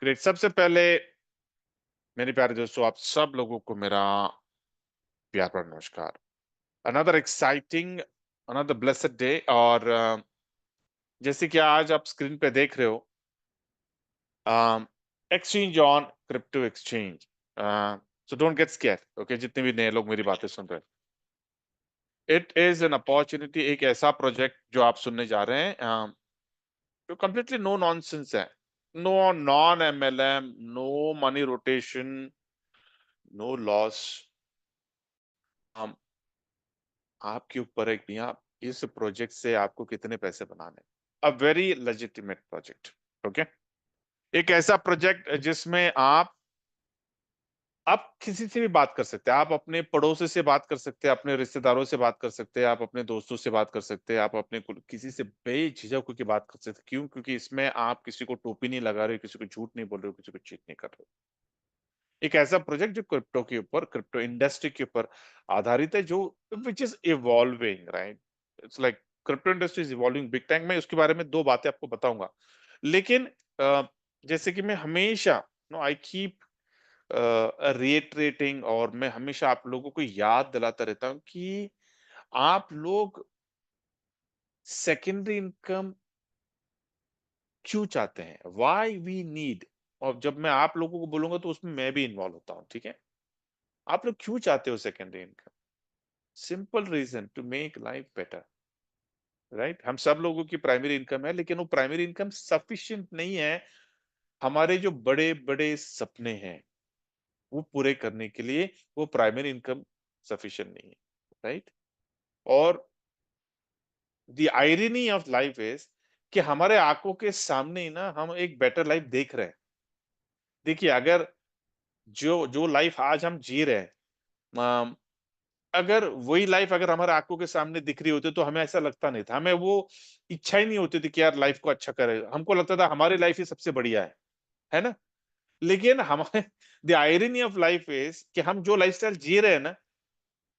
Great. सबसे पहले मेरे प्यारे दोस्तों, आप सब लोगों को मेरा प्यार भरा नमस्कार। Another exciting, another blessed day. और जैसे कि आज आप स्क्रीन पे देख रहे हो, exchange on crypto exchange. So don't get scared, okay? जितने भी नए लोग मेरी बातें सुन रहे हैं, इट इज एन अपॉर्चुनिटी। एक ऐसा प्रोजेक्ट जो आप सुनने जा रहे हैं, जो कंप्लीटली नो नॉनसेंस है। No non MLM, no money rotation, no loss. आपके ऊपर है कि आप इस प्रोजेक्ट से आपको कितने पैसे बनाने। A very legitimate project, okay? एक ऐसा प्रोजेक्ट जिसमें आप किसी से भी बात कर सकते हैं। आप अपने पड़ोसी से बात कर सकते हैं, अपने रिश्तेदारों से बात कर सकते हैं, आप अपने दोस्तों से बात कर सकते हैं, आप अपने किसी से बेझिझक होकर बात कर सकते हैं। क्यों? क्योंकि इसमें आप किसी को टोपी नहीं लगा रहे हो, किसी को झूठ नहीं बोल रहे हो, किसी को चीट नहीं कर रहे हो। एक ऐसा प्रोजेक्ट जो क्रिप्टो के ऊपर, क्रिप्टो इंडस्ट्री के ऊपर आधारित है, जो which is evolving, right? It's like crypto industry is evolving big time. मैं उसके बारे में दो बातें आपको बताऊंगा। लेकिन जैसे कि मैं हमेशा, नो, आई कीप रिएटरेटिंग, और मैं हमेशा आप लोगों को याद दिलाता रहता हूं कि आप लोग सेकेंडरी इनकम क्यों चाहते हैं, व्हाई वी नीड। और जब मैं आप लोगों को बोलूंगा तो उसमें मैं भी इन्वॉल्व होता हूं, ठीक है? आप लोग क्यों चाहते हो secondary income? Simple reason, to make life better, right? हम सब लोगों की प्राइमरी इनकम है, लेकिन वो प्राइमरी इनकम सफिशिएंट नहीं है हमारे जो बड़े बड़े सपने हैं वो पूरे करने के लिए। वो प्राइमरी इनकम सफिशिएंट नहीं है, राइट? और the irony of life is कि हमारे आंखों के सामने ही ना हम एक बेटर लाइफ देख रहे हैं। देखिए, अगर जो जो लाइफ आज हम जी रहे हैं, अगर वही लाइफ अगर हमारे आंखों के सामने दिख रही होती तो हमें ऐसा लगता नहीं था, हमें वो इच्छा ही नहीं होती थी कि यार लाइफ को अच्छा करे। हमको लगता था हमारी लाइफ ही सबसे बढ़िया है ना? लेकिन हमारे the irony of life is कि हम जो लाइफस्टाइल जी रहे हैं ना,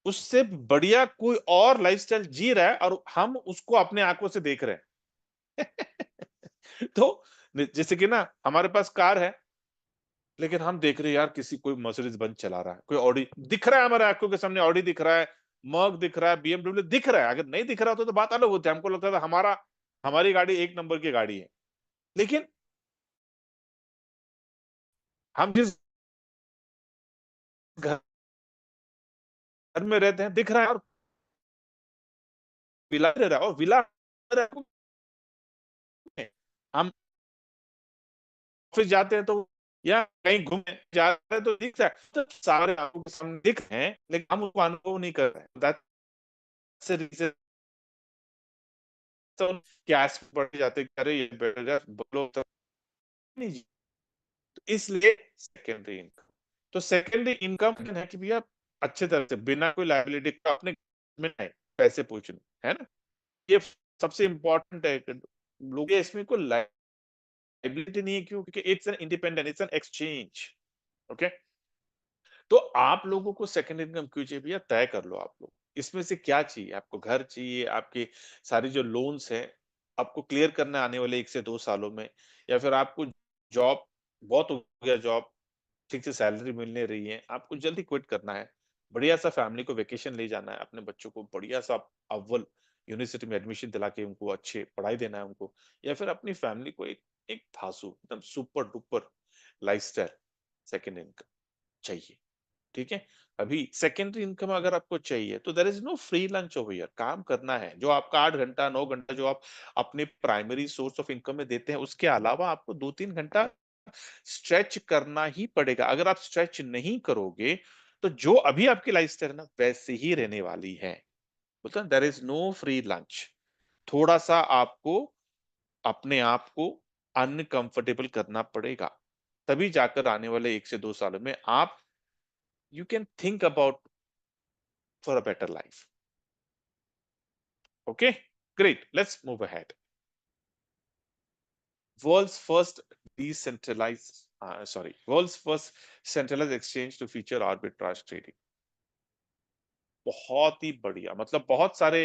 उससे बढ़िया कोई और लाइफस्टाइल जी रहा है और हम उसको अपने आंखों से देख रहे हैं। तो जैसे कि ना हमारे पास कार है, लेकिन हम देख रहे हैं यार किसी कोई मर्सिडीज बेंज चला रहा है, कोई ऑडी दिख रहा है हमारे आंखों के सामने, ऑडी दिख रहा है, मर्क दिख रहा है, बीएमडब्ल्यू दिख रहा है। अगर नहीं दिख रहा होता तो बात अलग होती है, हमको लगता था हमारी गाड़ी एक नंबर की गाड़ी है। लेकिन हम जिस घर में रहते हैं दिख रहा है, और विला रह रहा है, और विला हम ऑफिस जाते हैं तो या कहीं घूमने जा रहे हैं तो दिख रहा है, तो सारे आंखों के सामने दिख रहे हैं, लेकिन हम उसको अनुभव नहीं कर रहे हैं। That's the reason. तो गैस बढ़ जाते हैं, अरे ये बेटर यार बोलो तो नहीं जी। तो इसलिए सेकेंडरी इनकम, तो सेकेंडरी इनकम है कि भैया अच्छे तरह से बिना कोई लायबिलिटी का अपने में आए, पैसे पूछने, है ना? ये सबसे इंपॉर्टेंट है कि लोग ये इसमें कोई लायबिलिटी नहीं है। क्यों? क्योंकि it's an independent, it's an exchange, okay? तो आप लोगों को सेकंड इनकम क्यों चाहिए भैया? तय कर लो आप लोग। इसमें से क्या चाहिए आपको? घर चाहिए, आपके सारी जो लोन्स हैं आपको क्लियर करना है आने वाले 1 से 2 सालों में, या फिर आपको जॉब, बहुत हो गया जॉब, ठीक से सैलरी मिल नहीं रही है, आपको जल्दी क्विट करना है, बढ़िया-सा फैमिली को वेकेशन ले जाना है, अपने बच्चों को बढ़िया-सा अव्वल यूनिवर्सिटी में एडमिशन दिला के उनको अच्छी पढ़ाई देना है उनको, या फिर अपनी फैमिली को एक एक धांसू एकदम सुपर-डुपर लाइफ़स्टाइल सेकंड इनकम चाहिए। ठीक है? अभी सेकेंडरी इनकम अगर आपको चाहिए तो there is no free lunch over here. काम करना है। जो आपका 8 घंटा 9 घंटा जो आप अपने प्राइमरी सोर्स ऑफ इनकम में देते हैं, उसके अलावा आपको 2-3 घंटा स्ट्रेच करना ही पड़ेगा। अगर आप स्ट्रेच नहीं करोगे तो जो अभी आपकी लाइफस्टाइल है ना वैसे ही रहने वाली है। बोलते हैं there is no free lunch. थोड़ा-सा आपको अपने आप को अनकंफर्टेबल करना पड़ेगा। तभी जाकर आने वाले 1 से 2 सालों में आप you can think about for a better life. Okay, great. Let's move ahead. World's first world's first centralized exchange to feature arbitrage trading. बहुत ही बढ़िया, मतलब बहुत सारे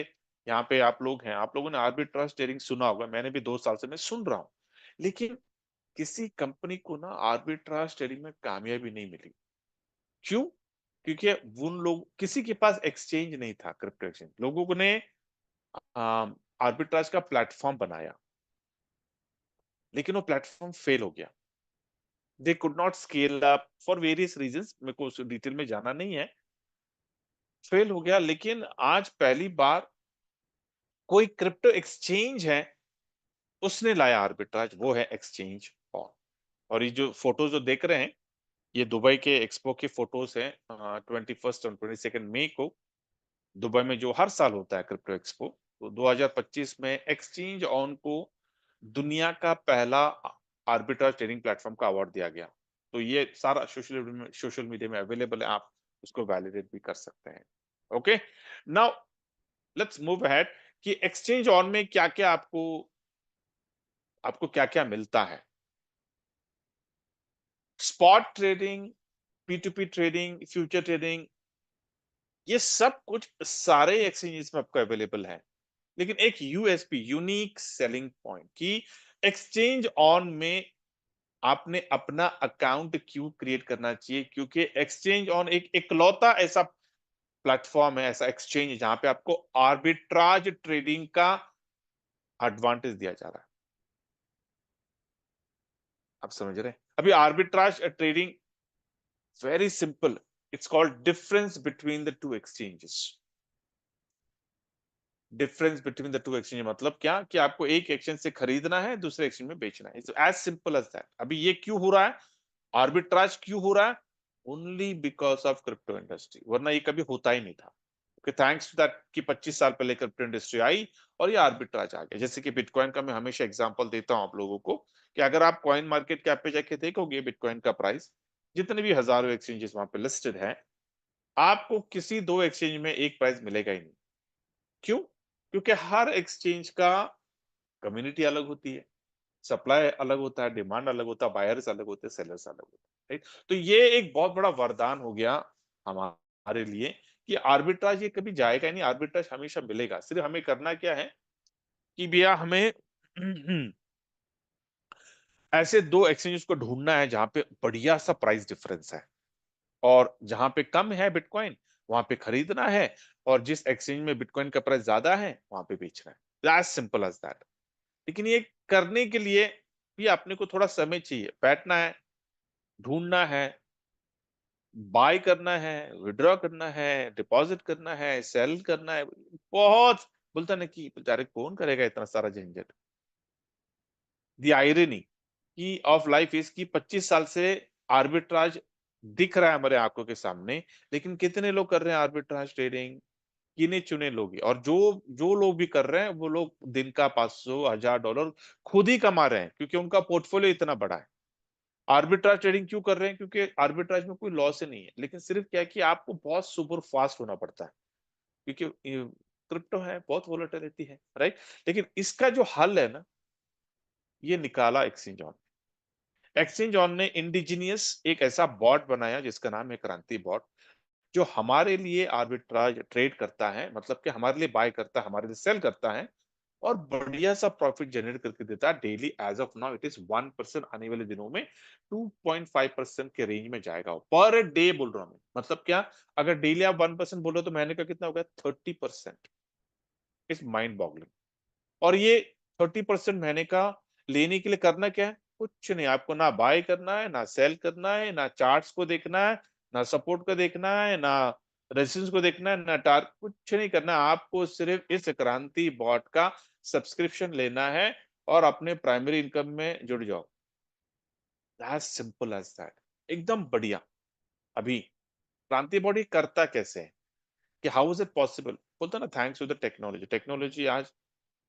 यहाँ पे आप लोग हैं, आप लोगों ने आर्बिट्राज ट्रेडिंग सुना होगा, मैंने भी 2 साल से मैं सुन रहा हूँ। लेकिन किसी कंपनी को ना आर्बिट्राज ट्रेडिंग में कामयाबी नहीं मिली। क्यों? क्योंकि उन लोग किसी के पास एक्सचेंज नहीं था, क्रिप्टो एक्सचेंज। लोगों ने आर्बिट्राज का प्लेटफॉर्म बनाया, लेकिन वो प्लेटफॉर्म फेल हो गया। They could not scale up for various reasons, मेरे को उस डिटेल में जाना नहीं है। फेल हो गया, लेकिन आज पहली बार कोई क्रिप्टो एक्सचेंज है, उसने लाया आर्बिट्राज, वो है एक्सचेंज ऑन। और ये जो फोटोज जो देख रहे हैं, ये दुबई के एक्सपो की फोटोज हैं। 21 और 22 मई को दुबई में जो हर साल होता है क्रिप्टो एक्सपो, तो 2025 में एक्सचेंज ऑन को दुनिया का पहला आर्बिट्राज ट्रेडिंग प्लेटफॉर्म का अवार्ड दिया गया। तो ये सारा सोशल मीडिया में अवेलेबल है, आप उसको वैलिडेट भी कर सकते हैं। Okay, now let's move ahead कि एक्सचेंज ऑन में क्या क्या आपको क्या क्या मिलता है। Spot trading, P2P trading, future trading, ये सब कुछ सारे एक्सचेंजेस में आपको अवेलेबल है। लेकिन एक यूएसपी, यूनिक सेलिंग पॉइंट, कि एक्सचेंज ऑन में आपने अपना अकाउंट क्यों क्रिएट करना चाहिए, क्योंकि एक्सचेंज ऑन एक इकलौता ऐसा प्लेटफॉर्म है, ऐसा एक्सचेंज जहां पे आपको आर्बिट्राज ट्रेडिंग का एडवांटेज दिया जा रहा है। आप समझ रहे हैं? अभी arbitrage trading very simple, it's called difference between the two exchanges. Difference between the two exchange मतलब क्या, कि आपको एक एक्सचेंज से खरीदना है, दूसरे एक्सचेंज में बेचना है। It's as simple as that. अभी ये क्यों हो रहा है, आर्बिट्राज क्यों हो रहा है? Only because of crypto industry, वरना ये कभी होता ही नहीं था। कि थैंक्स टू दैट कि 25 साल पहले क्रिप्टो इंडस्ट्री आई और ये आर्बिट्राज आ गया। जैसे कि बिटकॉइन का मैं हमेशा एग्जांपल देता हूं आप लोगों को, कि अगर आप कॉइन मार्केट कैप पे जाके देखोगे बिटकॉइन का प्राइस, जितने भी हजारों एक्सचेंजेस वहां पे लिस्टेड है, आपको किसी दो एक्सचेंज में एक प्राइस मिलेगा ही नहीं। क्यों? क्योंकि हर एक्सचेंज का कम्युनिटी अलग होती है, सप्लाई अलग होता है, डिमांड अलग होता है, बायर्स अलग होते हैं, सेलर्स अलग होते हैं, राइट? तो ये एक बहुत बड़ा वरदान हो गया हमारे लिए, कि आर्बिट्राज ये कभी जाएगा ही नहीं, आर्बिट्राज हमेशा मिलेगा। सिर्फ हमें करना क्या है कि भैया हमें ऐसे दो एक्सचेंजेस को ढूंढना है जहां पे बढ़िया सा प्राइस डिफरेंस है, और जहां पे कम है बिटकॉइन, वहां पे खरीदना है, और जिस एक्सचेंज में बिटकॉइन का प्राइस ज्यादा है वहां पे बेचना है। As simple as that. लेकिन ये करने के लिए भी अपने को थोड़ा समय चाहिए, बैठना है, ढूंढना है, बाय करना है, विड्रॉ करना है, डिपॉजिट करना है, सेल करना है। बहुत बोलता ना कि बेचारे कौन करेगा इतना सारा झंझट। दी आयरनी की ऑफ लाइफ इज की 25 साल से आर्बिट्राज दिख रहा है हमारे आंखों के सामने, लेकिन कितने लोग कर रहे हैं आर्बिट्राज ट्रेडिंग? गिने चुने लोग ही। और जो जो लोग भी कर रहे हैं, वो लोग दिन का 500 $1000 खुद ही कमा रहे हैं, क्योंकि उनका पोर्टफोलियो इतना बड़ा है। आर्बिट्राज ट्रेडिंग क्यों कर रहे हैं? क्योंकि आर्बिट्राज में कोई लॉस ही नहीं है, लेकिन सिर्फ क्या है कि आपको बहुत सुपर फास्ट होना पड़ता है, क्योंकि क्रिप्टो है, बहुत वोलेटिलिटी है, राइट? लेकिन इसका जो हल है ना, ये निकाला एक्सचेंज ऑन। एक्सचेंज ऑन ने इंडिजिनियस एक ऐसा बॉट बनाया जिसका नाम है क्रांति बॉट, जो हमारे लिए आर्बिट्राज ट्रेड करता है, मतलब कि हमारे लिए बाय करता है, हमारे लिए सेल करता है, और बढ़िया सा प्रॉफिट जनरेट करके देता है daily. As of now it is 1%, आने वाले दिनों में 2.5% के रेंज में जाएगा पर डे, बोल रहा हूं मैं। मतलब क्या, अगर डेली आप 1% बोल रहे हो तो महीने का कितना हो गया? 30%। Is mind boggling. और ये 30% महीने का लेने के लिए करना क्या है? कुछ नहीं, आपको ना बाय करना है, ना सेल करना है, ना चार्ट्स को देखना है, ना सपोर्ट को देखना है, ना रेजिस्टेंस को देखना है, ना टार, कुछ नहीं करना है। आपको सिर्फ इस क्रांति बॉट का सब्सक्रिप्शन लेना है और अपने प्राइमरी इनकम में जुड़ जाओ। एज सिंपल एज दैट, एकदम बढ़िया। अभी क्रांति बॉट ये करता कैसे है, कि हाउ इज इट पॉसिबल? बोलता ना, thanks to the technology. Technology आज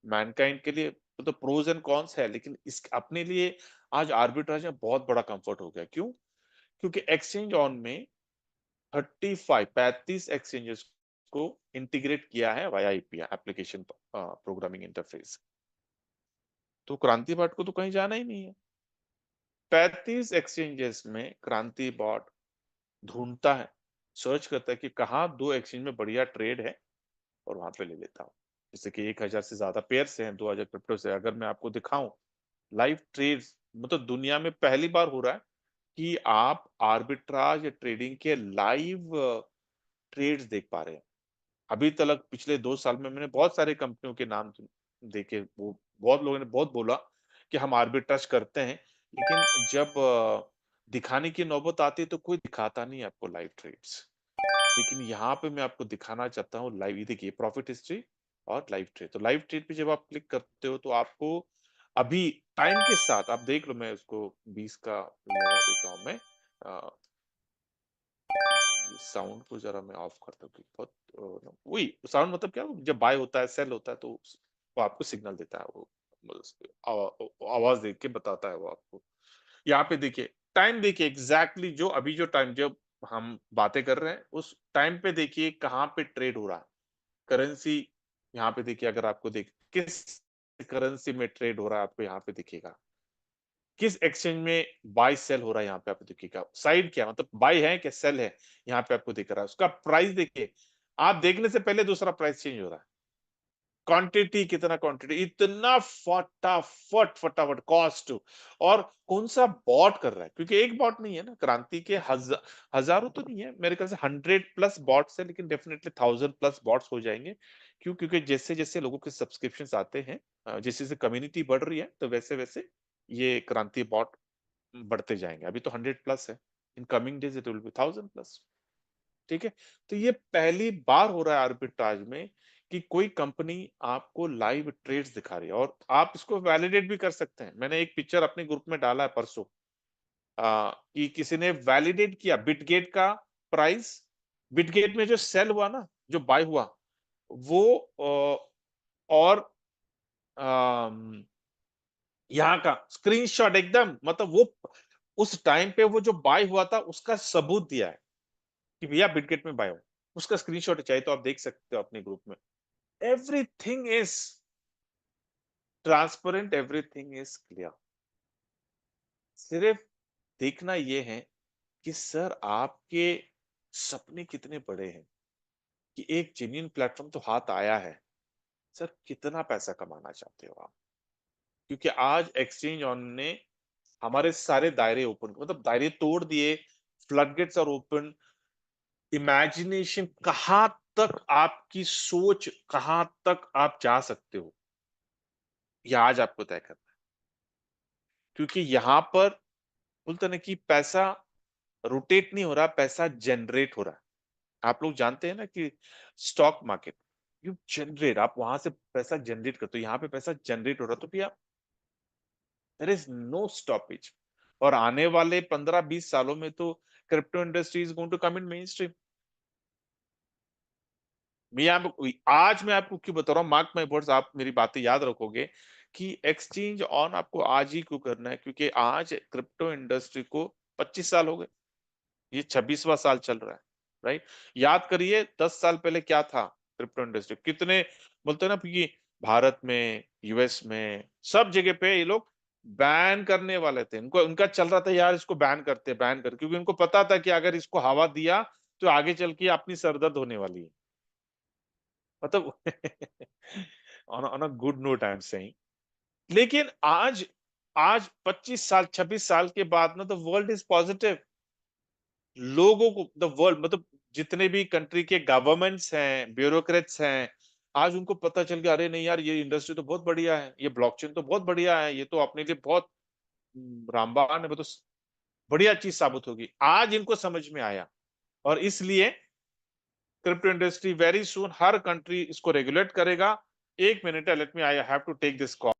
मैनकाइंड के लिए तो प्रोज एंड कॉन्स है, लेकिन इस अपने लिए आज आर्बिट्राज में बहुत बड़ा कंफर्ट हो गया। क्यों? क्योंकि एक्सचेंज ऑन में 35 एक्सचेंजेस को इंटीग्रेट किया है via API, application programming interface. तो क्रांति बॉट को तो कहीं जाना ही नहीं है। 35 एक्सचेंजेस में क्रांति बॉट ढूंढता है, सर्च करता है कि कहाँ दो एक्सचेंज में बढ़िया ट्रेड है, और वहां पे ले लेता हूँ। जैसे कि 1000 से ज्यादा पेयर से हैं, 2000 क्रिप्टो से। अगर मैं आपको दिखाऊं लाइव ट्रेड्स मतलब दुनिया में पहली बार हो रहा है कि आप आर्बिट्राज या ट्रेडिंग के लाइव ट्रेड्स देख पा रहे हैं। अभी तक पिछले 2 साल में मैंने बहुत सारे कंपनियों के नाम देखे, वो बहुत लोगों ने बहुत बोला कि हम आर्बिट्राज करते हैं, लेकिन जब दिखाने की नौबत आती है तो कोई दिखाता नहीं है आपको लाइव ट्रेड्स। लेकिन यहाँ पे मैं आपको दिखाना चाहता हूँ लाइव, ये देखिए प्रॉफिट हिस्ट्री और लाइव ट्रेड। तो लाइव ट्रेड पे जब आप क्लिक करते हो तो आपको अभी टाइम के साथ आप देख लो, मैं उसको 20 का लगा देता हूँ मैं। साउंड को जरा मैं ऑफ करता हूँ क्योंकि बहुत वही साउंड, मतलब क्या, जब बाय होता है सेल होता है तो वो आपको सिग्नल देता है, वो आवाज देख के बताता है वो आपको। यहाँ पे देखिए टाइम, देखिए एग्जैक्टली जो अभी जो टाइम जब हम बातें कर रहे हैं उस टाइम पे देखिए कहाँ पे ट्रेड हो रहा है करेंसी। यहाँ पे देखिए, अगर आपको देख किस करेंसी में ट्रेड हो रहा है आपको यहाँ पे दिखेगा, किस एक्सचेंज में बाय सेल हो रहा है यहाँ पे आपको दिखेगा, साइड क्या मतलब बाय है क्या सेल है, यहाँ पे आपको दिख रहा है। उसका प्राइस देखिए, आप देखने से पहले दूसरा प्राइस चेंज हो रहा है। क्वांटिटी कितना, क्वांटिटी इतना फटाफट फटाफट कॉस्ट। और कौन सा बॉट कर रहा है, क्योंकि एक बॉट नहीं है ना, क्रांति के हजारों तो नहीं है, मेरे ख्याल से 100+ बॉट्स है, लेकिन डेफिनेटली 1000+ बॉट्स हो जाएंगे। क्यों? क्योंकि जैसे जैसे लोगों के सब्सक्रिप्शन आते हैं, जैसे जैसे कम्युनिटी बढ़ रही है तो वैसे वैसे ये क्रांति बॉट बढ़ते जाएंगे। अभी तो 100+ है, in coming days it will be 1000+। ठीक है, तो ये पहली बार हो रहा है आर्बिट्राज में कि कोई कंपनी आपको लाइव ट्रेड्स दिखा रही है, और आप इसको वैलिडेट भी कर सकते हैं। मैंने एक पिक्चर अपने ग्रुप में डाला है परसों, कि किसी ने वैलिडेट किया बिटगेट का प्राइस, बिटगेट में जो सेल हुआ ना, जो बाय हुआ वो और यहाँ का स्क्रीनशॉट एकदम, मतलब वो उस टाइम पे वो जो बाय हुआ था उसका सबूत दिया है कि भैया बिटगेट में बाय हो। उसका स्क्रीनशॉट चाहिए तो आप देख सकते हो अपने ग्रुप में। Everything is transparent, everything is clear. सिर्फ देखना ये है कि सर आपके सपने कितने बड़े हैं, कि एक जेन्युइन प्लेटफॉर्म तो हाथ आया है, सर कितना पैसा कमाना चाहते हो आप। क्योंकि आज एक्सचेंज ऑन ने हमारे सारे दायरे ओपन, मतलब दायरे तोड़ दिए, फ्लडगेट्स आर ओपन। इमेजिनेशन कहां तक आपकी सोच, कहां तक आप जा सकते हो, यह आज आपको तय करना है। क्योंकि यहां पर बोलते ना कि पैसा रोटेट नहीं हो रहा, पैसा जनरेट हो रहा है। आप लोग जानते हैं ना कि स्टॉक मार्केट, यू जनरेट, आप वहां से पैसा जनरेट करते हो, यहाँ पे पैसा जनरेट हो रहा, तो भैया देयर इज नो स्टॉपेज। और आने वाले 15-20 सालों में तो crypto industry is going to come in mainstream. आज मैं आपको क्यों बता रहा हूँ, मार्क माय वर्ड्स, आप मेरी बातें याद रखोगे कि एक्सचेंज ऑन आपको आज ही क्यों करना है, क्योंकि आज क्रिप्टो इंडस्ट्री को 25 साल हो गए, ये 26वां साल चल रहा है। राइट, याद करिए 10 साल पहले क्या था क्रिप्टो इंडस्ट्री, कितने बोलते हैं ना कि भारत में, यूएस में, सब जगह पे ये लोग बैन करने वाले थे। इनको उनका चल रहा था यार इसको बैन करते, बैन कर, क्योंकि उनको पता था कि अगर इसको हवा दिया तो आगे चल के अपनी सरदर्द होने वाली है, मतलब on a good note I am saying. लेकिन आज आज 25 साल 26 साल के बाद ना द वर्ल्ड इज पॉजिटिव। लोगों को द वर्ल्ड, मतलब जितने भी कंट्री के गवर्नमेंट्स हैं, ब्यूरोक्रेट्स हैं, आज उनको पता चल गया, अरे नहीं यार ये इंडस्ट्री तो बहुत बढ़िया है, ये ब्लॉकचेन तो बहुत बढ़िया है, ये तो अपने लिए बहुत रामबाण है, मतलब बढ़िया चीज साबित होगी। आज इनको समझ में आया, और इसलिए क्रिप्टो इंडस्ट्री वेरी सून हर कंट्री इसको रेगुलेट करेगा। एक मिनट है, let me, I have to take this call.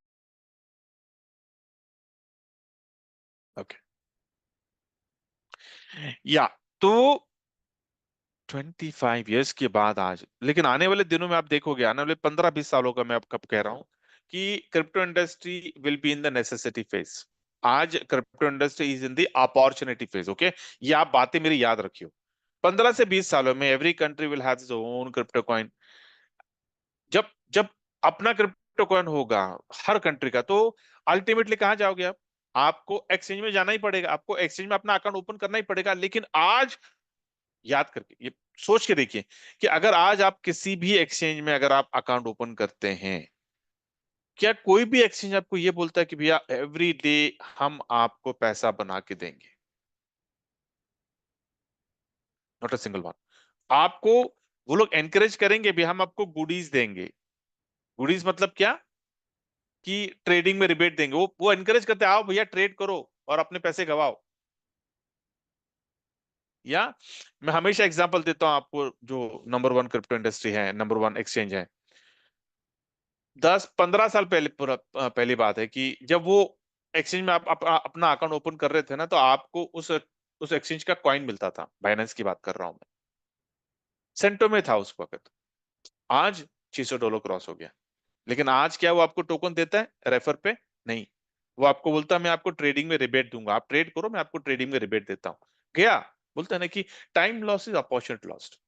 Okay, या तो 25 इयर्स के बाद आज, लेकिन आने वाले दिनों में आप देखोगे, आने वाले 15-20 सालों का मैं अब कब कह रहा हूं कि crypto industry will be in the necessity phase. आज crypto industry is in the opportunity phase. Okay, ये आप बातें मेरी याद रखियो। 15 से 20 सालों में every country will have its own crypto coin. जब जब अपना क्रिप्टो कॉइन होगा हर कंट्री का, तो अल्टीमेटली कहां जाओगे आप? आपको एक्सचेंज में जाना ही पड़ेगा, आपको एक्सचेंज में अपना अकाउंट ओपन करना ही पड़ेगा। लेकिन आज याद करके ये सोच के देखिए कि अगर आज आप किसी भी एक्सचेंज में अगर आप अकाउंट ओपन करते हैं क्या कोई भी एक्सचेंज आपको ये बोलता है कि भैया एवरी डे हम आपको पैसा बना के देंगे? Not a single one. आपको वो लोग एनकरेज करेंगे भी, हम आपको गुडीज देंगे। गुडीज मतलब क्या? कि ट्रेडिंग में रिबेट देंगे। वो एनकरेज करते हैं, आओ भैया ट्रेड करो और अपने पैसे गवाओ। या मैं हमेशा एग्जांपल देता हूं आपको, जो नंबर वन क्रिप्टो इंडस्ट्री है, नंबर वन एक्सचेंज है, 10-15 साल पहले, पहली बात है कि जब वो एक्सचेंज में आप अपना अकाउंट ओपन कर रहे थे ना, तो आपको उस एक्सचेंज का कॉइन मिलता था। बाइनेंस की बात कर रहा हूं मैं। सेंटो में था उस वक्त। आज $600 क्रॉस हो गया। लेकिन आज क्या वो आपको टोकन देता है रेफर पे? नहीं। वो आपको बोलता है मैं आपको ट्रेडिंग में रिबेट दूंगा, आप ट्रेड करो, मैं आपको ट्रेडिंग में रिबेट देता हूं। गया। बोलता है ना कि time loss is opportunity lost.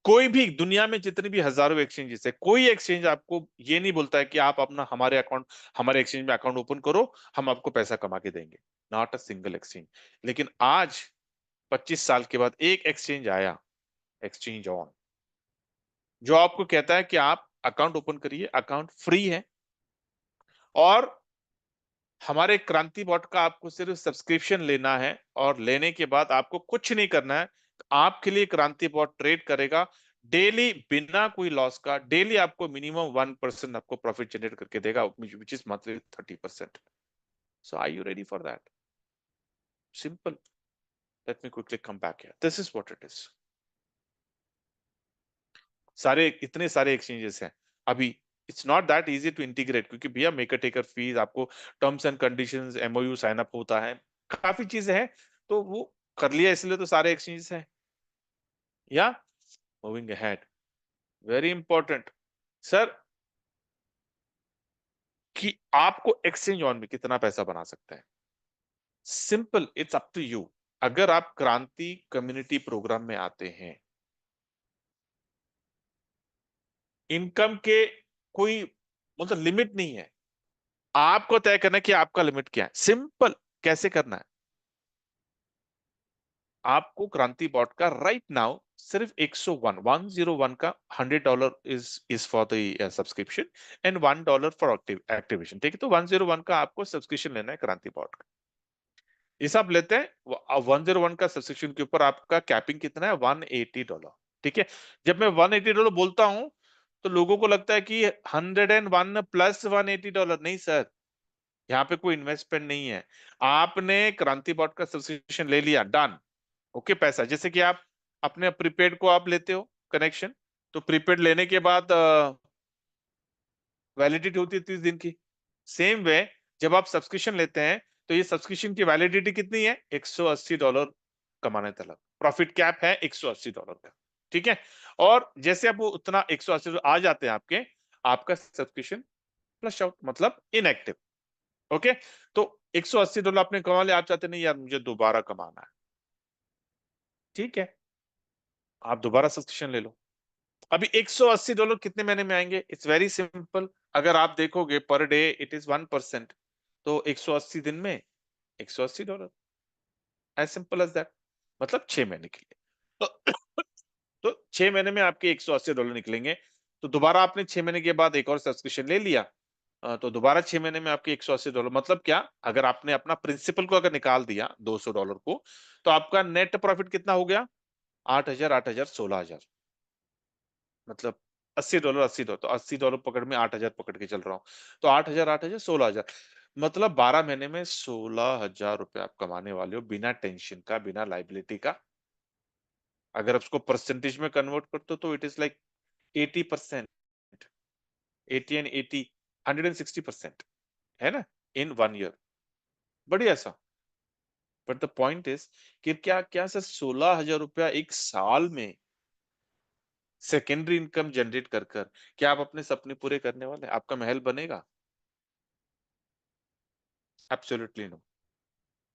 कोई भी दुनिया में जितनी भी हजारों एक्सचेंजेस है, कोई एक्सचेंज आपको ये नहीं बोलता है कि आप अपना हमारे एक्सचेंज में अकाउंट ओपन करो, हम आपको पैसा कमा के देंगे। Not a single exchange. लेकिन आज 25 साल के बाद एक एक्सचेंज आया, एक्सचेंज ऑन, जो आपको कहता है कि आप अकाउंट ओपन करिए, अकाउंट फ्री है, और हमारे क्रांति बॉट का आपको सिर्फ सब्सक्रिप्शन लेना है, और लेने के बाद आपको कुछ नहीं करना है। आपके लिए क्रांति बॉट ट्रेड करेगा डेली, बिना कोई लॉस का। डेली आपको मिनिमम 1% आपको प्रॉफिट जनरेट करके देगा, which is monthly 30%। So are you ready for that? Simple. Let me quickly come back here, this is what it is. इतने सारे एक्सचेंजेस हैं अभी। It's not that easy to integrate, क्योंकि भैया maker taker fees, आपको terms and conditions, MOU sign up होता है, काफी चीजें हैं। तो वो कर लिया, इसलिए तो सारे एक्सचेंजेस हैं। या moving ahead, very important sir, कि आपको एक्सचेंज ऑन में कितना पैसा बना सकते हैं। Simple, it's up to you. अगर आप क्रांति कम्युनिटी प्रोग्राम में आते हैं, इनकम के कोई मतलब लिमिट नहीं है। आपको तय करना है कि आपका लिमिट क्या है। सिंपल। कैसे करना है? आपको क्रांति बॉट का राइट नाउ सिर्फ 101 का $100 is for the subscription, and $1 for activation. ठीक है, तो 101 का आपको सब्सक्रिप्शन लेना है क्रांति बॉट का। ये सब लेते हैं। 101 का सब्सक्रिप्शन के ऊपर आपका कैपिंग कितना है? $180। ठीक है। जब मैं $180 बोलता हूं, तो लोगों को लगता है कि 101 प्लस $180। नहीं सर, यहाँ पे कोई इन्वेस्टमेंट नहीं है। आपने क्रांति बॉट का सब्सक्रिप्शन ले लिया, डन। ओके, पैसा जैसे कि आप अपने प्रीपेड को आप लेते हो कनेक्शन, तो प्रीपेड लेने के बाद वैलिडिटी होती है 30 दिन की। सेम वे, जब आप सब्सक्रिप्शन लेते हैं, तो ये सब्सक्रिप्शन की वैलिडिटी कितनी है? $180 कमाने तक। प्रॉफिट कैप है $180 का। ठीक है। और जैसे आप वो उतना $180 आ जाते हैं आपके, आपका सब्सक्रिप्शन फ्लश आउट, मतलब इनएक्टिव। ओके। तो $180 आपने कमा लिया, आप चाहते नहीं यार मुझे दोबारा कमाना है, ठीक है, आप दोबारा सब्सक्रिप्शन ले लो। अभी $180 कितने महीने में आएंगे? It's very simple. अगर आप देखोगे पर डे इट इज 1%, तो 180 दिन में $180, एज सिंपल एज दैट। मतलब 6 महीने के लिए। तो 6 महीने में आपके $180 निकलेंगे। तो दोबारा आपने 6 महीने के बाद एक और सब्सक्रिप्शन ले लिया, तो दोबारा 6 महीने में आपके $180। मतलब क्या? अगर आपने अपना प्रिंसिपल को अगर निकाल दिया $200 को, तो आपका नेट प्रॉफिट कितना हो गया? 8,000, 8,000, 16,000। मतलब $80, $80, तो $80 पकड़ में 8,000 पकड़ के चल रहा हूं। तो 8,000, 8,000, 16,000। मतलब 12 महीने में ₹16,000 आप कमाने वाले हो, बिना टेंशन का, बिना लाइबिलिटी का। अगर उसको परसेंटेज में कन्वर्ट करते हो, तो इट इज लाइक 80%। 80 एंड 80, 160% है ना, इन 1 ईयर। बढ़िया सा। बट द पॉइंट इज कि क्या क्या सर ₹16,000 एक साल में सेकेंडरी इनकम जनरेट कर कर क्या आप अपने सपने पूरे करने वाले हैं? आपका महल बनेगा? Absolutely no.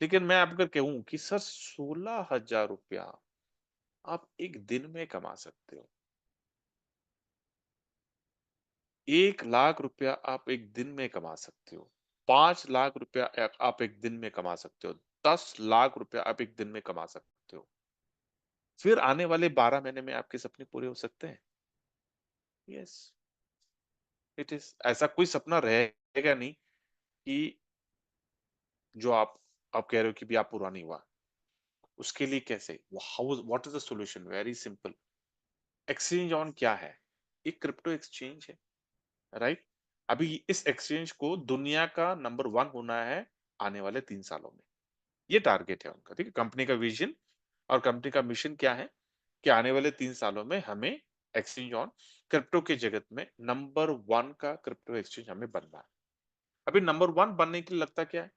लेकिन मैं अगर कहूं कि सर ₹16,000 आप एक दिन में कमा सकते हो, ₹1,00,000 आप एक दिन में कमा सकते हो, ₹5,00,000 आप एक दिन में कमा सकते हो, ₹10,00,000 आप एक दिन में कमा सकते हो। फिर आने वाले 12 महीने में आपके सपने पूरे हो सकते हैं। यस। इट इज, ऐसा कोई सपना रहेगा नहीं कि जो आप कह रहे हो कि भी आप पूरा नहीं हुआ। उसके लिए कैसे, how, what is the solution? Very simple. Exchange on क्या है? एक क्रिप्टो एक्सचेंज है, राइट? अभी इस एक्सचेंज को दुनिया का नंबर वन होना है आने वाले 3 सालों में। ये टारगेट है उनका, ठीक है। कंपनी का विजन और कंपनी का मिशन क्या है कि आने वाले 3 सालों में हमें एक्सचेंज ऑन क्रिप्टो के जगत में नंबर वन का क्रिप्टो एक्सचेंज हमें बनना है। अभी नंबर वन बनने के लिए लगता क्या है?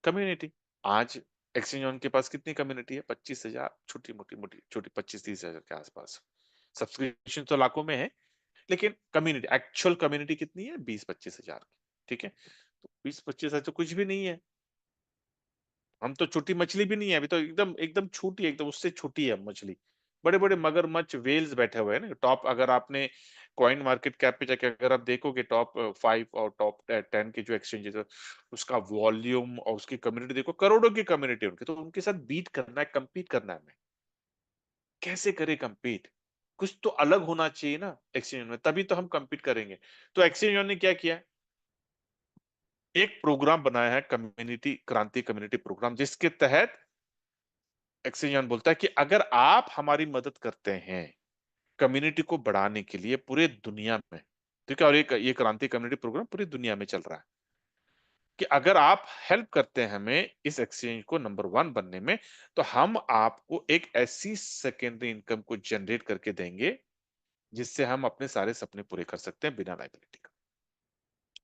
कम्युनिटी। आज एक्सचेंज ऑन के पास कितनी कम्युनिटी है? 25,000, छोटी मोटी मोटी छोटी 25-30 हजार के आसपास। सब्सक्रिप्शन तो लाखों में है, लेकिन कम्युनिटी, एक्चुअल कम्युनिटी कितनी है? 20-25 हजार की, ठीक है। तो 20-25 हजार तो कुछ भी नहीं है। हम तो छोटी मछली भी नहीं है, अभी तो एकदम एकदम छोटी, एकदम उससे छोटी है मछली। बड़े बड़े मगरमच्छ, वेल्स बैठे हुए हैं ना टॉप। अगर आपने कॉइन मार्केट कैप पे जाके अगर आप देखोगे टॉप 5 और टॉप 10 के जो एक्सचेंजेस है, उसका वॉल्यूम और उसकी कम्युनिटी देखो, करोड़ों की कम्युनिटी उनकी। तो उनके साथ बीट करना है, compete करना है हमें। कैसे करें compete? कुछ तो अलग होना चाहिए ना एक्सचेंज में, तभी तो हम compete करेंगे। तो एक्सचेंज ने क्या किया? एक प्रोग्राम बनाया है, कम्युनिटी क्रांति कम्युनिटी प्रोग्राम, जिसके तहत एक्सचेंज बोलता है कि अगर आप हमारी मदद करते हैं कम्युनिटी को बढ़ाने के लिए पूरे दुनिया में, ठीक है, और ये क्रांति कम्युनिटी प्रोग्राम पूरी दुनिया में चल रहा है, कि अगर आप हेल्प करते हैं हमें इस एक्सचेंज को नंबर वन बनने में, तो हम आपको एक ऐसी सेकेंडरी इनकम को जनरेट करके देंगे जिससे हम अपने सारे सपने पूरे कर सकते हैं बिना लाइबिलिटी का।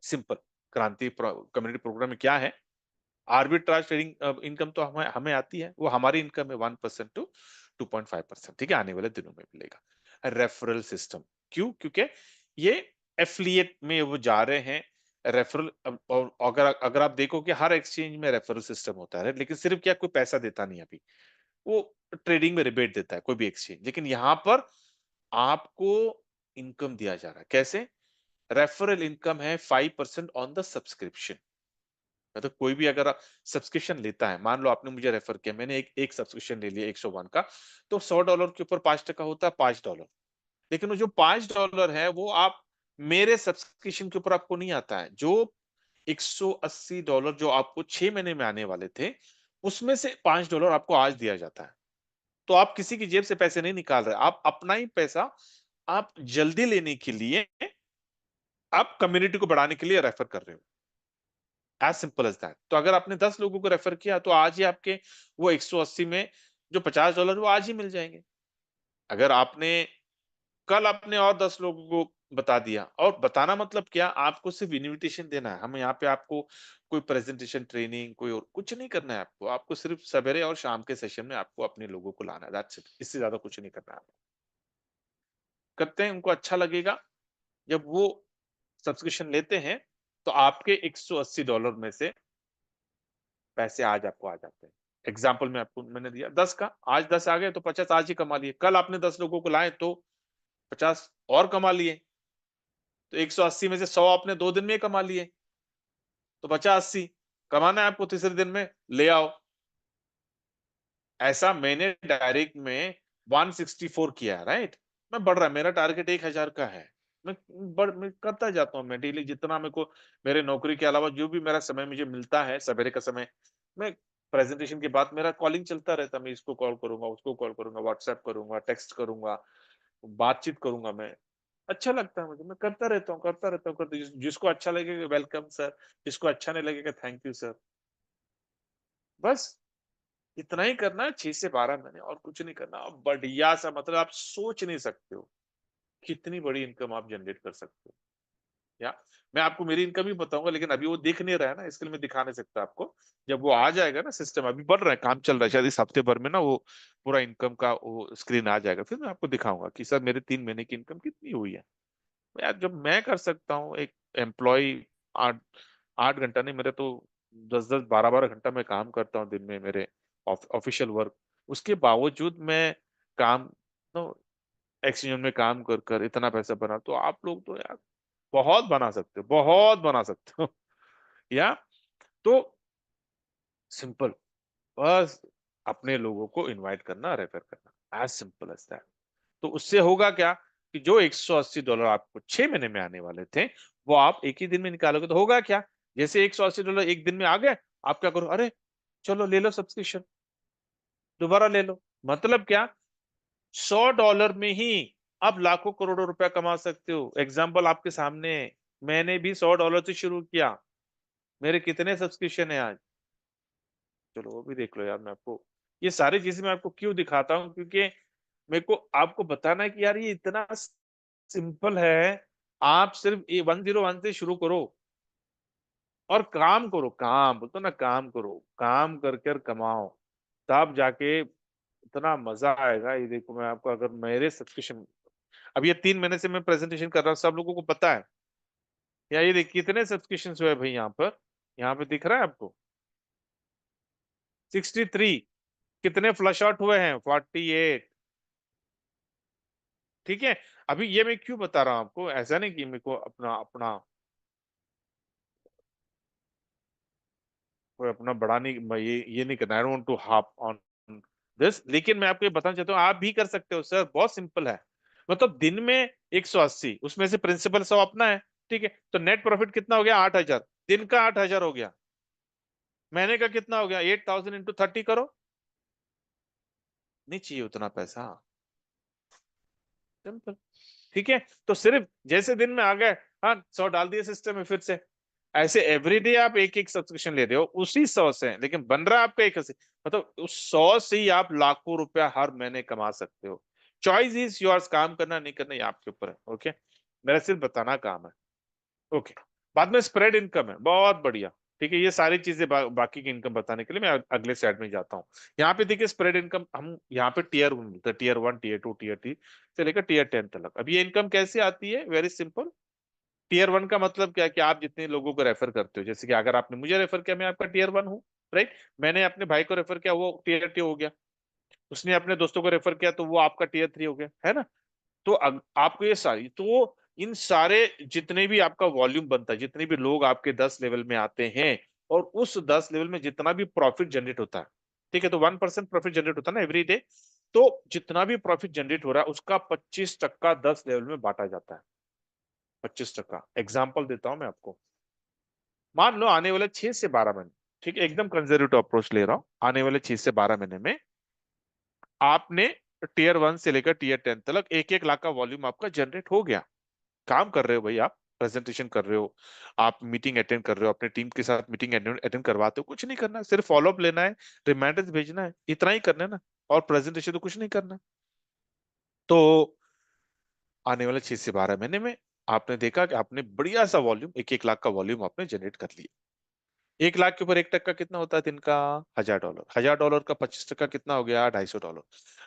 सिंपल। क्रांति कम्युनिटी प्रोग्राम में क्या है? आर्बिट्राज ट्रेडिंग इनकम तो हमें हमें आती है, वो हमारी इनकम है 1% टू 2.5%, ठीक है, आने वाले दिनों में मिलेगा। रेफरल सिस्टम, क्यों? क्योंकि ये एफिलिएट में वो जा रहे हैं। रेफरल, और अगर अगर आप देखो कि हर एक्सचेंज में रेफरल सिस्टम होता है, लेकिन सिर्फ क्या, कोई पैसा देता नहीं अभी, वो ट्रेडिंग में रिबेट देता है कोई भी एक्सचेंज, लेकिन यहाँ पर आपको इनकम दिया जा रहा है। कैसे? रेफरल इनकम है 5% ऑन द सब्सक्रिप्शन। मतलब कोई भी अगर सब्सक्रिप्शन लेता है, मान लो आपने मुझे रेफर किया, मैंने एक एक सब्सक्रिप्शन ले लिया 101 का, तो $100 के ऊपर 5% होता है, $5। लेकिन वो जो $5 है वो आप मेरे सब्सक्रिप्शन के ऊपर आपको नहीं आता है। जो $180 जो आपको 6 महीने में आने वाले थे, उसमें से $5 आपको आज दिया जाता है। तो आप किसी की जेब से पैसे नहीं निकाल रहे, आप अपना ही पैसा आप जल्दी लेने के लिए, आप कम्युनिटी को बढ़ाने के लिए रेफर कर रहे हो। As simple as that. तो अगर आपने 10 लोगों को रेफर किया, तो आज ही आपके वो 180 में जो $50 वो आज ही मिल जाएंगे। अगर आपने कल अपने और 10 लोगों को बता दिया, और बताना मतलब क्या, आपको सिर्फ इनविटेशन देना है। हम यहाँ पे आपको कोई प्रेजेंटेशन, ट्रेनिंग, कोई और कुछ नहीं करना है। आपको आपको सिर्फ सवेरे और शाम के सेशन में आपको अपने लोगों को लाना है, दैट्स इट। इससे ज्यादा कुछ नहीं करना है। करते हैं, उनको अच्छा लगेगा। जब वो सब्सक्रिप्शन लेते हैं, तो आपके $180 में से पैसे आज आपको आ जाते हैं। एग्जाम्पल में आपको मैंने दिया 10 का, आज 10 आ गए तो 50 आज ही कमा लिए। कल आपने 10 लोगों को लाए तो 50 और कमा लिए। तो 180 में से 100 आपने 2 दिन में कमा लिए, तो बचा 80। कमाना है आपको तीसरे दिन में, ले आओ। ऐसा मैंने डायरेक्ट में 164 किया, राइट? मैं बढ़ रहा है, मेरा टारगेट 1000 का है। मैं करता जाता हूँ, मैं डेली जितना मेरे को, मेरे नौकरी के अलावा जो भी मेरा समय मुझे मिलता है, सवेरे का समय, मैं प्रेजेंटेशन के बाद मेरा कॉलिंग चलता रहता है। मैं इसको कॉल करूंगा, उसको कॉल करूंगा, व्हाट्सएप करूंगा, टेक्स्ट करूंगा, बातचीत करूंगा मैं। अच्छा लगता है मुझे, मैं करता रहता हूँ, करता रहता हूँ, जिसको अच्छा लगेगा वेलकम सर, जिसको अच्छा नहीं लगेगा थैंक यू सर। बस इतना ही करना है 6 से 12 महीने, और कुछ नहीं करना। अब बढ़िया सा, मतलब आप सोच नहीं सकते हो कितनी बड़ी इनकम आप जनरेट कर सकते हो। या मैं आपको मेरी इनकम ही बताऊंगा, लेकिन अभी वो दिख नहीं रहा है ना, इसके लिए मैं दिखा नहीं सकता आपको। जब वो आ जाएगा ना, सिस्टम अभी बढ़ रहा है, काम चल रहा है, शायद इस हफ्ते भर में ना वो पूरा इनकम का वो स्क्रीन आ जाएगा, फिर मैं आपको दिखाऊंगा कि सर मेरे 3 महीने की इनकम कितनी हुई है। यार जब मैं कर सकता हूँ, एक एम्प्लॉय 8 8 घंटा नहीं, मेरे तो 10 10 12 12 घंटा मैं काम करता हूँ दिन में, मेरे ऑफिशियल वर्क, उसके बावजूद मैं काम, नो, एक्सचेंज में काम कर कर इतना पैसा बना, तो आप लोग तो यार बहुत बना सकते हो, बहुत बना सकते हो। या तो सिंपल, बस अपने लोगों को इनवाइट करना, रेफर करना, एज सिंपल एज दैट। तो उससे होगा क्या कि जो $180 आपको 6 महीने में आने वाले थे वो आप एक ही दिन में निकालोगे तो होगा क्या? जैसे $180 एक दिन में आ गए, आप क्या करो, अरे चलो ले लो सब्सक्रिप्शन, दोबारा ले लो। मतलब क्या, $100 में ही आप लाखों करोड़ों रुपया कमा सकते हो। एग्जाम्पल आपके सामने है। मैंने भी $100 से शुरू किया, मेरे कितने सब्सक्रिप्शन है आज, चलो वो भी देख लो यार। मैं आपको ये सारी चीजें मैं आपको क्यों दिखाता हूँ, क्योंकि मेरे को आपको बताना है कि यार ये इतना सिंपल है। आप सिर्फ 101 से शुरू करो और काम करो, काम बोलते ना, काम करो, काम कर कर कमाओ, तब जाके इतना मजा आएगा। ये देखो मैं आपको, अगर मेरे सब्सक्रिप्शन, अब ये 3 महीने से मैं प्रेजेंटेशन कर रहा हूँ, सब लोगों को पता है। या ये देखिए कितने सब्सक्रिप्शन हुए भाई यहाँ पे दिख रहा है आपको 63। कितने फ्लश आउट हुए हैं 48। ठीक है। अभी ये मैं क्यों बता रहा हूँ आपको, ऐसा नहीं कि मेरे को अपना अपना कोई अपना बड़ा नहीं, ये नहीं करना, I don't to harp on this, लेकिन मैं आपको ये बताना चाहता हूँ आप भी कर सकते हो सर, बहुत सिंपल है। मतलब दिन में 180, उसमें से प्रिंसिपल 100 अपना है, ठीक है, तो नेट प्रॉफिट कितना हो गया 8,000, दिन का 8,000 हो गया, महीने का कितना हो गया 8,000 इंटू 30 करो। नहीं चाहिए उतना पैसा, सिंपल। ठीक है, तो सिर्फ जैसे दिन में आ गए, हाँ 100 डाल दिए सिस्टम में फिर से, ऐसे एवरीडे आप एक एक सब्सक्रिप्शन ले रहे हो उसी 100 से, लेकिन बन रहा है आपका एक 80। मतलब उस 100 से ही आप लाखों रुपया हर महीने कमा सकते हो। चॉइस इज योर्स, काम करना नहीं करना ये आपके ऊपर है। ओके, मेरा सिर्फ बताना काम है। ओके, बाद में स्प्रेड इनकम है, बहुत बढ़िया। ठीक है, ये सारी चीजें बाकी की इनकम बताने के लिए मैं अगले स्लाइड में जाता हूँ। यहाँ पे देखिए स्प्रेड इनकम, हम यहाँ पे टीयर 1 मिलता है, टीयर 1, टीयर 2, टीयर 3 से लेकर टीयर 10 तक। अब ये इनकम कैसे आती है, वेरी सिंपल। टीयर 1 का मतलब क्या है कि आप जितने लोगों को रेफर करते हो, जैसे कि अगर आपने मुझे रेफर किया, मैं आपका टीयर 1 हूँ, राइट। मैंने अपने भाई को रेफर किया, वो टीयर 2 हो गया। उसने अपने दोस्तों को रेफर किया तो वो आपका टीयर 3 हो गया, है ना। तो आपको ये सारी, तो इन सारे जितने भी आपका वॉल्यूम बनता है, जितने भी लोग आपके 10 लेवल में आते हैं, और उस 10 लेवल में जितना भी प्रॉफिट जनरेट होता है, ठीक है, तो 1% प्रॉफिट जनरेट होता है ना एवरी डे, तो जितना भी प्रॉफिट जनरेट हो रहा है उसका 25% 10 लेवल में बांटा जाता है। 25%। एग्जाम्पल देता हूं मैं आपको, मान लो आने वाले 6 से 12 महीने, ठीक है, एकदम कंजर्वेटिव अप्रोच ले रहा हूं, आने वाले 6 से 12 महीने में आपने टीयर 1 से लेकर टीयर 10 तक 1-1 लाख का वॉल्यूम आपका जनरेट हो गया। काम कर रहे हो भाई, आप प्रेजेंटेशन कर रहे हो, आप मीटिंग अटेंड कर रहे हो, अपने टीम के साथ मीटिंग अटेंड करवाते हो, कुछ नहीं करना है, सिर्फ फॉलोअप लेना है, रिमाइंडर्स भेजना है, इतना ही करना है ना, और प्रेजेंटेशन तो कुछ नहीं करना। तो आने वाले 6 से 12 महीने में आपने देखा कि आपने बढ़िया सा वॉल्यूम, 1-1 लाख का वॉल्यूम आपने जनरेट कर लिया। 1 लाख के ऊपर 1% कितना होता है दिन का, $1,000। $1,000 का 25% कितना हो गया, $250।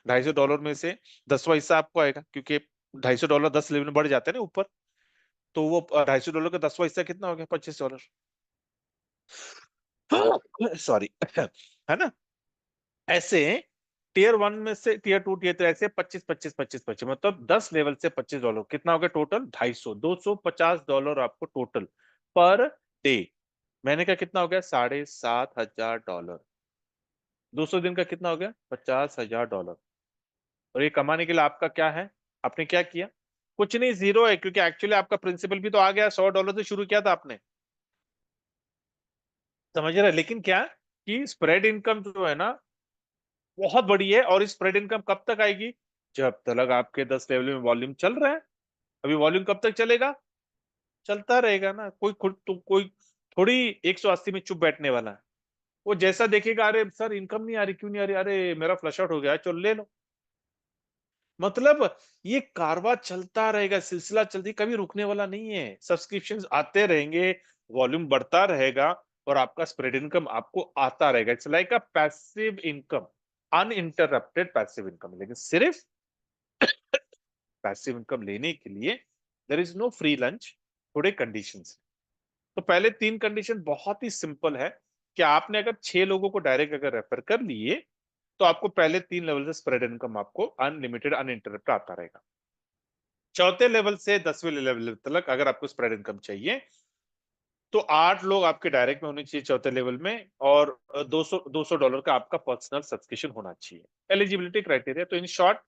$250 में से 10वां हिस्सा आपको आएगा, क्योंकि $250 10 लेवल में बढ़ जाते हैं ना ऊपर, तो वो $250 का 10वां हिस्सा कितना हो गया, $25। सॉरी है ना। ऐसे टीयर 1 में से टीयर 2, टीयर 3, ऐसे 25 25 25 25, मतलब 10 लेवल से $25 कितना हो गया टोटल, 250, $250 आपको टोटल पर डे। महीने का कितना हो गया, $7,500। 200 दिन का कितना हो गया, $50,000। और ये कमाने के लिए आपका क्या है, आपने क्या किया, कुछ नहीं, जीरो है, क्योंकि एक्चुअली आपका प्रिंसिपल भी तो आ गया, $100 से शुरू किया था आपने, समझ रहे हैं? लेकिन क्या कि स्प्रेड इनकम जो है ना बहुत बड़ी है, और स्प्रेड इनकम कब तक आएगी, जब तक आपके 10 लेवल में वॉल्यूम चल रहा है। अभी वॉल्यूम कब तक चलेगा, चलता रहेगा ना, कोई खुद तो कोई थोड़ी 180 में चुप बैठने वाला है। वो जैसा देखेगा, अरे सर इनकम नहीं आ रही, क्यों नहीं आ रही, अरे मेरा फ्लश आउट हो गया है, चलो ले लो। मतलब ये कारवां चलता रहेगा, सिलसिला चलती, कभी रुकने वाला नहीं है। सब्सक्रिप्शंस आते रहेंगे, वॉल्यूम बढ़ता रहेगा, और आपका स्प्रेड इनकम आपको आता रहेगा। It's like a passive income, uninterrupted passive income. लेकिन सिर्फ पैसिव इनकम लेने के लिए there is no free lunch, थोड़े कंडीशंस। तो पहले 3 कंडीशन बहुत ही सिंपल है, कि आपने अगर 6 लोगों को डायरेक्ट अगर रेफर कर लिए, तो आपको पहले 3 लेवल से स्प्रेड इनकम आपको अनलिमिटेड अनइंटरप्ट आता रहेगा। चौथे लेवल से 10वें लेवल तक अगर आपको स्प्रेड इनकम चाहिए, तो 8 लोग आपके डायरेक्ट में होने चाहिए चौथे लेवल में, और $200 का आपका पर्सनल सब्सक्रिप्शन होना चाहिए। एलिजिबिलिटी क्राइटेरिया, तो इन शॉर्ट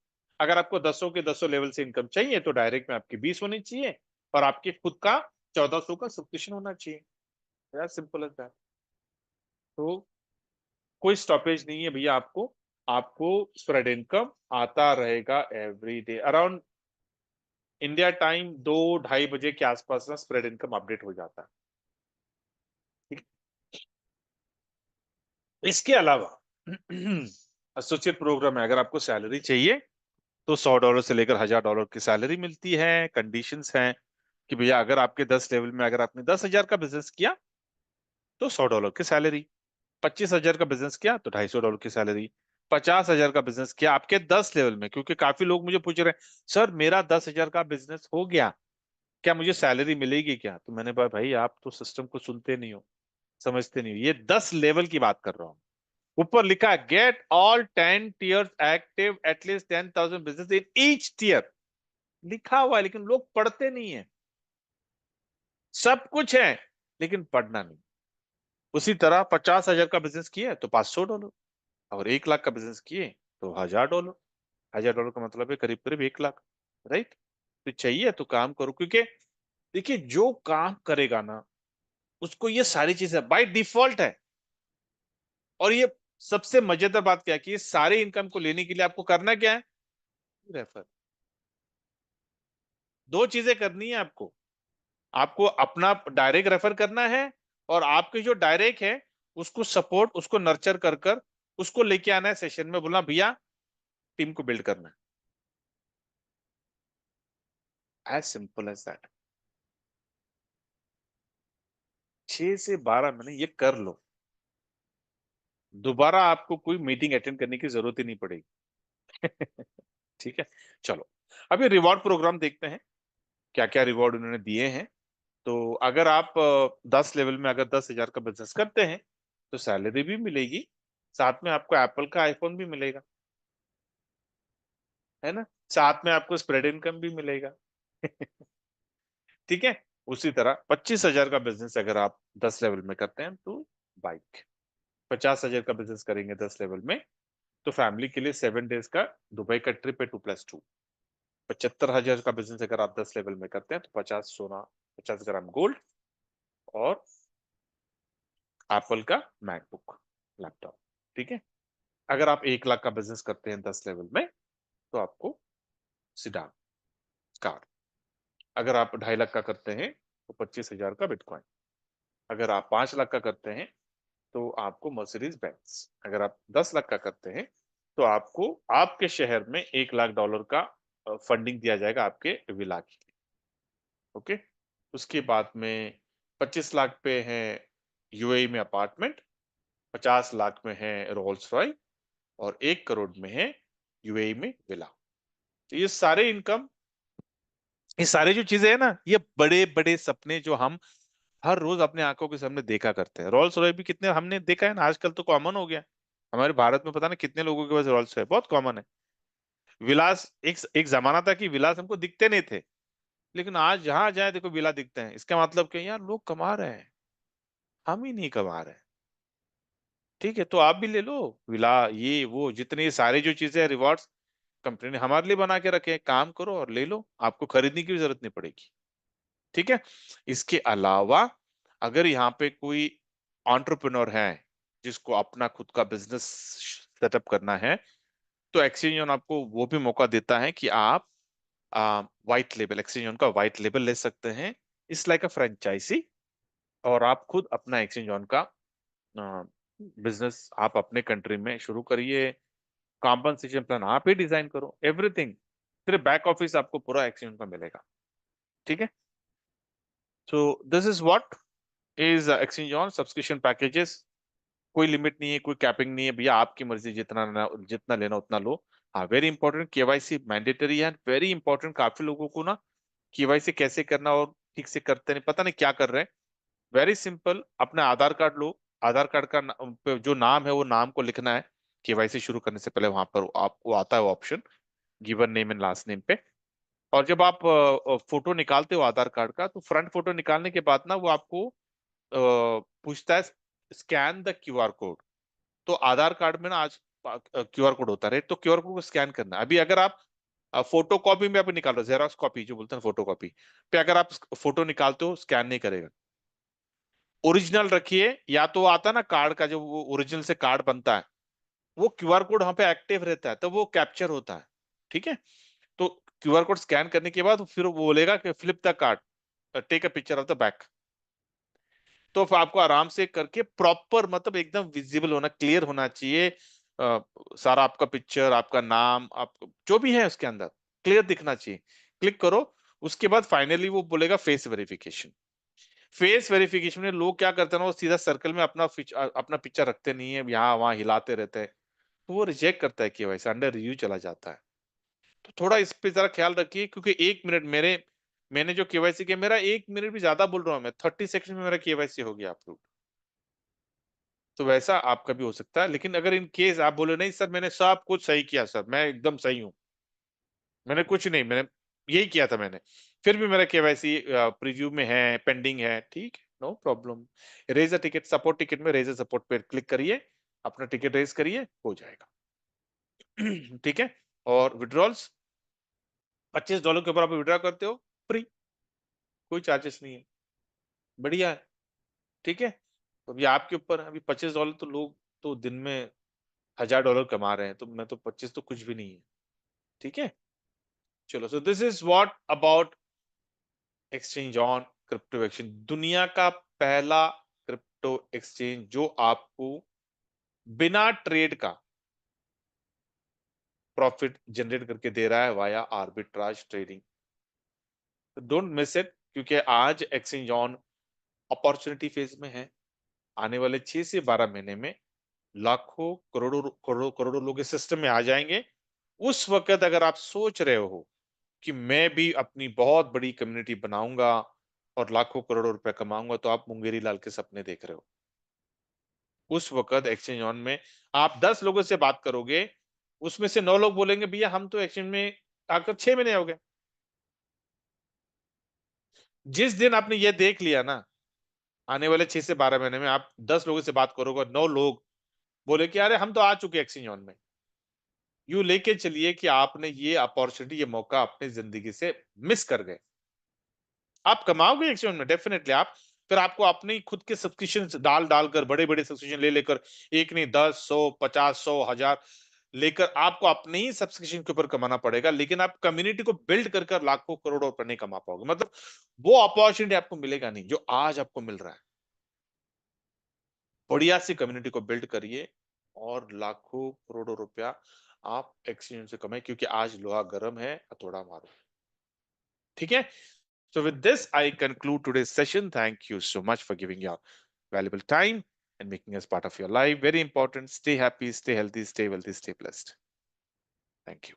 अगर आपको 10 के 10 लेवल से इनकम चाहिए तो डायरेक्ट में आपकी 20 होनी चाहिए और आपके खुद का 1400 का सब्सक्रिप्शन होना चाहिए। यार सिंपल है दैट। तो कोई स्टॉपेज नहीं है भैया, आपको आपको स्प्रेड इनकम आता रहेगा every day around India time 2-2:30 बजे के आसपास ना स्प्रेड इनकम अपडेट हो जाता है। ठीक है? इसके अलावा एसोसिएट प्रोग्राम है, अगर आपको सैलरी चाहिए तो $100 से लेकर $1000 की सैलरी मिलती है। कंडीशंस हैं कि भैया अगर आपके 10 लेवल में अगर आपने 10,000 का बिजनेस किया तो $100 की सैलरी, 25,000 का बिजनेस किया तो $250 की सैलरी, 50,000 का बिजनेस किया आपके 10 लेवल में। क्योंकि काफी लोग मुझे पूछ रहे हैं सर मेरा 10,000 का बिजनेस हो गया, क्या मुझे सैलरी मिलेगी क्या? तो मैंने कहा भाई आप तो सिस्टम को सुनते नहीं हो, समझते नहीं हो। ये 10 लेवल की बात कर रहा हूं। ऊपर लिखा है get all 10 tiers active at least 10,000 business in each tier, लिखा हुआ है लेकिन लोग पढ़ते नहीं है। सब कुछ है लेकिन पढ़ना नहीं। उसी तरह 50,000 का बिजनेस किया तो $500, और 1 लाख का बिजनेस किए तो $1000। $1000 का मतलब है करीब करीब 1 लाख। राइट? तो चाहिए तो काम करो, क्योंकि देखिए जो काम करेगा ना उसको ये सारी चीजें बाय डिफॉल्ट है। और ये सबसे मजेदार बात क्या है कि ये सारे इनकम को लेने के लिए आपको करना क्या है? रेफर। दो चीजें करनी है आपको। आपको अपना डायरेक्ट रेफर करना है, और आपके जो डायरेक्ट है उसको सपोर्ट, उसको नर्चर कर कर उसको लेके आना है सेशन में, बोलना भैया टीम को बिल्ड करना है। As simple as that. 6 से 12 महीने ये कर लो, दोबारा आपको कोई मीटिंग अटेंड करने की जरूरत ही नहीं पड़ेगी। ठीक है? चलो अभी रिवॉर्ड प्रोग्राम देखते हैं, क्या क्या रिवॉर्ड उन्होंने दिए हैं। तो अगर आप 10 लेवल में अगर 10,000 का बिजनेस करते हैं तो सैलरी भी मिलेगी, साथ में आपको एप्पल का आईफोन भी मिलेगा, है ना? साथ में आपको स्प्रेड इनकम भी मिलेगा। ठीक है? उसी तरह 25,000 का बिजनेस अगर आप 10 लेवल में करते हैं तो बाइक, 50,000 का बिजनेस करेंगे 10 लेवल में तो फैमिली के लिए 7 डेज का दुबई का ट्रिप है 2+2। 75,000 का बिजनेस अगर आप 10 लेवल में करते हैं तो 50 सोना, 50 ग्राम गोल्ड, और एप्पल का मैकबुक लैपटॉप। ठीक है? अगर आप 1 लाख का बिजनेस करते हैं 10 लेवल में तो आपको सिडान कार। अगर आप 2.5 लाख का करते हैं तो 25,000 का बिटकॉइन। अगर आप 5 लाख का करते हैं तो आपको मर्सिडीज बेंज। अगर आप 10 लाख का करते हैं तो आपको आपके शहर में $1 लाख का फंडिंग दिया जाएगा आपके विला के लिए। ओके? उसके बाद में 25 लाख पे है यूएई में अपार्टमेंट, 50 लाख में है रोल्स रॉय, और 1 करोड़ में है यूएई में विला। तो ये सारे इनकम, ये सारे जो चीजें है ना, ये बड़े बड़े सपने जो हम हर रोज अपने आंखों के सामने देखा करते हैं। रोल्स रॉय भी कितने हमने देखा है ना, आजकल तो कॉमन हो गया। हमारे भारत में पता नहीं कितने लोगों के पास रोल्स रॉय, बहुत कॉमन है। विलास, एक एक जमाना था कि विलास हमको दिखते नहीं थे, लेकिन आज जहां जाए देखो विला दिखते हैं। इसका मतलब क्या? यार लोग कमा रहे हैं, हम ही नहीं कमा रहे हैं। ठीक है? तो आप भी ले लो विला, ये वो जितने सारे जो चीजें रिवॉर्ड्स कंपनी ने हमारे लिए बना के रखे हैं, काम करो और ले लो, आपको खरीदने की भी जरूरत नहीं पड़ेगी। ठीक है? इसके अलावा अगर यहाँ पे कोई एंटरप्रेन्योर है जिसको अपना खुद का बिजनेस सेटअप करना है, तो एक्सचेंज ऑन आपको वो भी मौका देता है कि आप व्हाइट लेबल, एक्सचेंज ऑन का व्हाइट लेबल ले सकते हैं। इट्स लाइक अ फ्रेंचाइजी, और आप खुद अपना एक्सचेंज ऑन का बिजनेस आप अपने कंट्री में शुरू करिए। कॉम्पनसेशन प्लान आप ही डिजाइन करो, एवरीथिंग, सिर्फ बैक ऑफिस आपको पूरा एक्सचेंज का मिलेगा। ठीक है? So this is what is exchange on subscription packages. कोई लिमिट नहीं है, कोई कैपिंग नहीं है भैया, आपकी मर्जी, जितना लेना उतना लो। हाँ, वेरी इंपॉर्टेंट, केवाईसी मैंडेटरी है, वेरी इंपॉर्टेंट। काफी लोगों को ना केवाईसी कैसे करना और ठीक से करते नहीं, पता नहीं क्या कर रहे हैं। वेरी सिंपल, अपना आधार कार्ड लो, आधार कार्ड का पे जो नाम है वो नाम को लिखना है। केवाईसी शुरू करने से पहले वहां पर आपको आता है option, given name and last name पे। और जब आप फोटो निकालते हो आधार कार्ड का, तो फ्रंट फोटो निकालने के बाद ना वो आपको पूछता है स्कैन द क्यूआर कोड। तो आधार कार्ड में ना आज क्यूआर कोड होता है, तो क्यूआर कोड को स्कैन करना है। अभी अगर आप फोटो कॉपी में आप निकाल रहे हो, जेरोक्स कॉपी जो बोलते हैं फोटो कॉपी पे, अगर आप फोटो निकालते हो स्कैन नहीं करेगा। ओरिजिनल रखिए, या तो आता ना कार्ड का, जो वो ओरिजिनल से कार्ड बनता है, वो क्यूआर कोड वहां पे एक्टिव रहता है, तो वो कैप्चर होता है। ठीक है, तो क्यूआर कोड स्कैन करने के बाद फिर वो बोलेगा कि flip the card, take a picture of the back. तो फिर आपको आराम से करके प्रॉपर, मतलब एकदम विजिबल होना, क्लियर होना चाहिए, सारा आपका पिक्चर, आपका नाम, आप जो भी है उसके अंदर क्लियर दिखना चाहिए। क्लिक करो, उसके बाद फाइनली वो बोलेगा फेस वेरिफिकेशन। फेस वेरिफिकेशन में लोग क्या करते हैं ना, वो सीधा सर्कल में अपना पिक्चर रखते नहीं है, यहाँ वहां हिलाते रहते हैं, तो वो रिजेक्ट करता है केवाईसी, अंडर रिव्यू चला जाता है। तो थोड़ा इस पे जरा ख्याल रखिए, क्योंकि 1 मिनट मैंने जो केवाईसी किया, मेरा 1 मिनट भी ज्यादा बोल रहा हूँ मैं, 30 सेकंड में मेरा केवाईसी हो गया अप्रूव। तो वैसा आपका भी हो सकता है, लेकिन अगर इन केस आप बोले नहीं सर मैंने सब कुछ सही किया सर, मैं एकदम सही हूँ, मैंने कुछ नहीं, मैंने यही किया था मैंने, फिर भी मेरा केवाईसी प्रीव्यू में है, पेंडिंग है, ठीक है, no problem. Raise a ticket, support ticket में रेज अ सपोर्ट पे क्लिक करिए, अपना टिकट रेज करिए, हो जाएगा। ठीक है। और विड्रॉल्स $25 के ऊपर आप विड्रॉ करते हो, फ्री, कोई चार्जेस नहीं है, बढ़िया है। ठीक है, तो अभी आपके ऊपर, अभी $25 तो लोग तो दिन में $1000 कमा रहे हैं, तो मैं तो 25 तो कुछ भी नहीं है। ठीक है, चलो, so this is what about exchange on crypto exchange, दुनिया का पहला क्रिप्टो एक्सचेंज जो आपको बिना ट्रेड का प्रॉफिट जनरेट करके दे रहा है via arbitrage trading. Don't miss it, क्योंकि आज एक्सचेंज ऑन अपॉर्चुनिटी फेज में है। आने वाले 6 से 12 महीने में लाखों करोड़ों करोड़ों करोड़ों लोग इस सिस्टम में आ जाएंगे। उस वक्त अगर आप सोच रहे हो कि मैं भी अपनी बहुत बड़ी कम्युनिटी बनाऊंगा और लाखों करोड़ों रुपए कमाऊंगा, तो आप मुंगेरी लाल के सपने देख रहे हो। उस वक्त एक्सचेंज ऑन में आप 10 लोगों से बात करोगे, उसमें से 9 लोग बोलेंगे भैया हम तो एक्सचेंज में आकर 6 महीने हो गए। जिस दिन आपने ये देख लिया ना, आने वाले 6 से 12 महीने में आप 10 लोगों से बात करोगे, 9 लोग बोले कि अरे हम तो आ चुके एक्सचेंज ऑन में, यू लेके चलिए कि आपने ये अपॉर्चुनिटी, ये मौका अपनी जिंदगी से मिस कर गए। आप कमाओगे एक्सचेंज में डेफिनेटली, आप फिर आपको अपने ही खुद के सब्सक्रिप्शन डाल डालकर, बड़े बड़े सब्सक्रिप्शन ले लेकर, एक नहीं 10, 100, 50, 100, 1000 लेकर आपको अपने ही सब्सक्रिप्शन के ऊपर कमाना पड़ेगा, लेकिन आप कम्युनिटी को बिल्ड कर कर लाखों करोड़ों रुपए नहीं कमा पाओगे। मतलब वो अपॉर्चुनिटी आपको मिलेगा नहीं जो आज आपको मिल रहा है। बढ़िया सी कम्युनिटी को बिल्ड करिए और लाखों करोड़ों रुपया आप एक्सचेंज से कमाए, क्योंकि आज लोहा गर्म है, हथौड़ा मारो। ठीक है, so with this I conclude today's session. Thank you so much for giving your valuable time and making us part of your life. Very important. Stay happy, stay healthy, stay wealthy, stay blessed. Thank you.